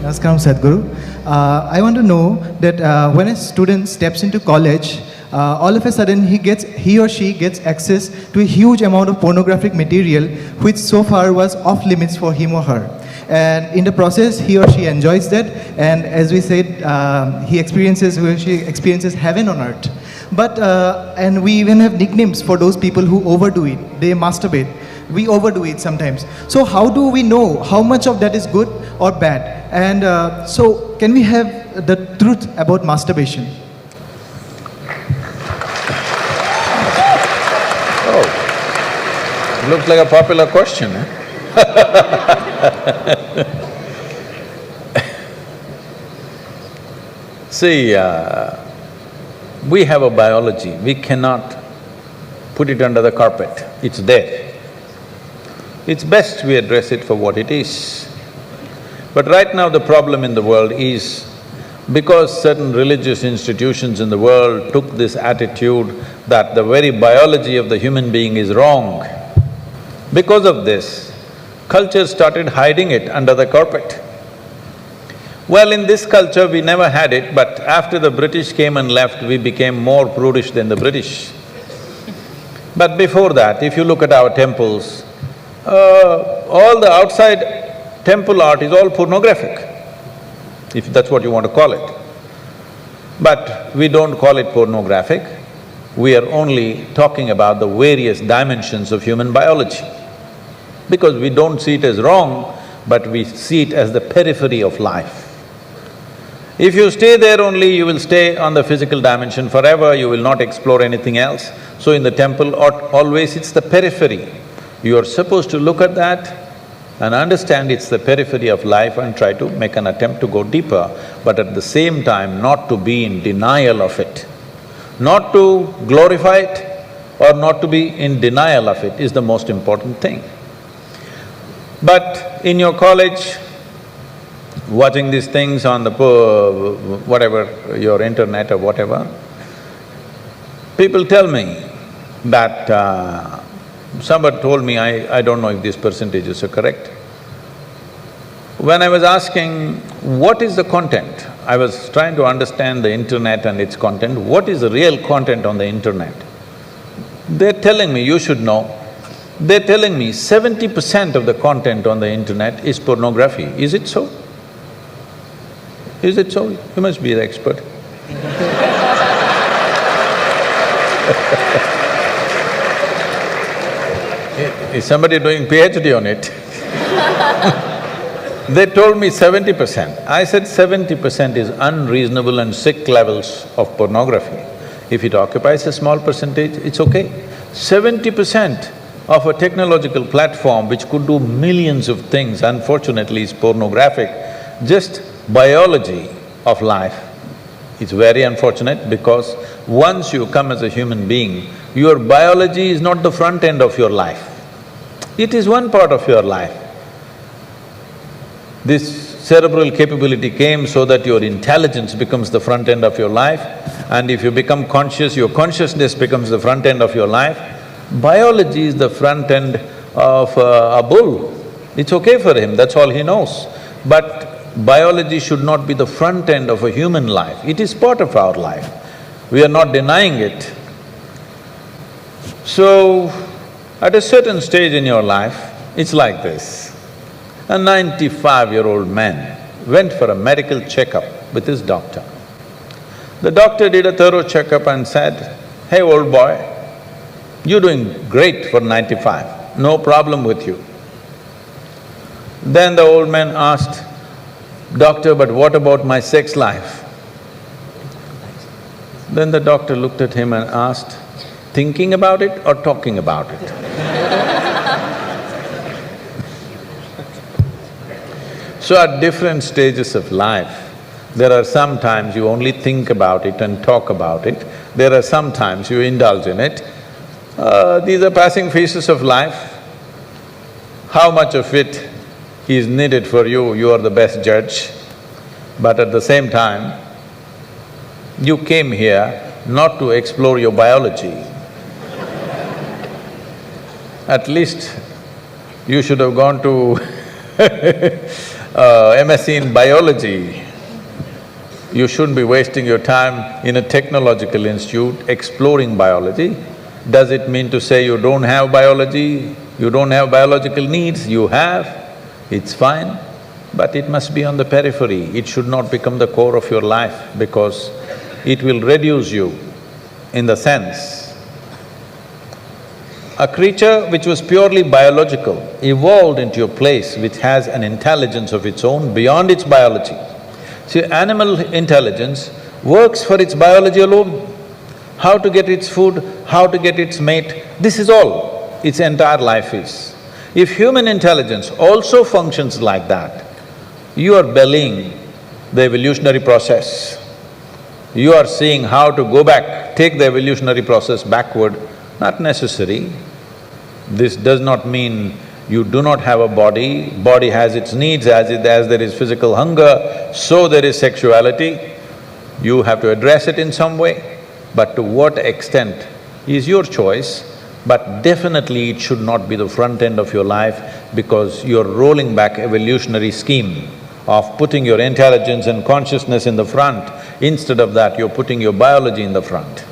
Namaskaram, Sadhguru. I want to know that when a student steps into college, all of a sudden he or she gets access to a huge amount of pornographic material, which so far was off limits for him or her. And in the process, he or she enjoys that, and as we said, he or she experiences heaven on earth. But and we even have nicknames for those people who overdo it. They masturbate. We overdo it sometimes. So how do we know how much of that is good or bad? And so can we have the truth about masturbation? Oh, looks like a popular question, eh? See, we have a biology, we cannot put it under the carpet, it's there. It's best we address it for what it is. But right now the problem in the world is, because certain religious institutions in the world took this attitude that the very biology of the human being is wrong, because of this, culture started hiding it under the carpet. Well, in this culture we never had it, but after the British came and left, we became more prudish than the British. But before that, if you look at our temples, all the outside temple art is all pornographic, if that's what you want to call it. But we don't call it pornographic, we are only talking about the various dimensions of human biology. Because we don't see it as wrong, but we see it as the periphery of life. If you stay there only, you will stay on the physical dimension forever, you will not explore anything else. So in the temple, always it's the periphery. You are supposed to look at that and understand it's the periphery of life and try to make an attempt to go deeper, but at the same time not to be in denial of it. Not to glorify it or not to be in denial of it is the most important thing. But in your college, watching these things on the whatever, your internet or whatever, people tell me that somebody told me, I don't know if these percentages are correct. When I was asking, what is the content? I was trying to understand the internet and its content, what is the real content on the internet? They're telling me, you should know, they're telling me 70% of the content on the internet is pornography. Is it so? Is it so? You must be the expert. Is somebody doing PhD on it? They told me 70%. I said 70% is unreasonable and sick levels of pornography. If it occupies a small percentage, it's okay. 70% of a technological platform which could do millions of things, unfortunately is pornographic, just biology of life. It's very unfortunate because once you come as a human being, your biology is not the front end of your life. It is one part of your life. This cerebral capability came so that your intelligence becomes the front end of your life, and if you become conscious, your consciousness becomes the front end of your life. Biology is the front end of a bull. It's okay for him, that's all he knows. But biology should not be the front end of a human life, it is part of our life. We are not denying it. So, at a certain stage in your life, it's like this. A 95-year-old man went for a medical checkup with his doctor. The doctor did a thorough checkup and said, "Hey, old boy, you're doing great for 95, no problem with you." Then the old man asked, "Doctor, but what about my sex life?" Then the doctor looked at him and asked, "Thinking about it or talking about it?" So at different stages of life, there are some times you only think about it and talk about it, there are some times you indulge in it. These are passing phases of life. How much of it is needed for you, you are the best judge. But at the same time, you came here not to explore your biology. At least you should have gone to MSc in biology, you shouldn't be wasting your time in a technological institute exploring biology. Does it mean to say you don't have biology, you don't have biological needs? You have, it's fine, but it must be on the periphery. It should not become the core of your life because it will reduce you in the sense. A creature which was purely biological evolved into a place which has an intelligence of its own beyond its biology. See, animal intelligence works for its biology alone. How to get its food, how to get its mate, this is all its entire life is. If human intelligence also functions like that, you are bellying the evolutionary process. You are seeing how to go back, take the evolutionary process backward, not necessary. This does not mean you do not have a body, body has its needs, as there is physical hunger, so there is sexuality. You have to address it in some way, but to what extent is your choice, but definitely it should not be the front end of your life because you're rolling back evolutionary scheme of putting your intelligence and consciousness in the front. Instead of that, you're putting your biology in the front.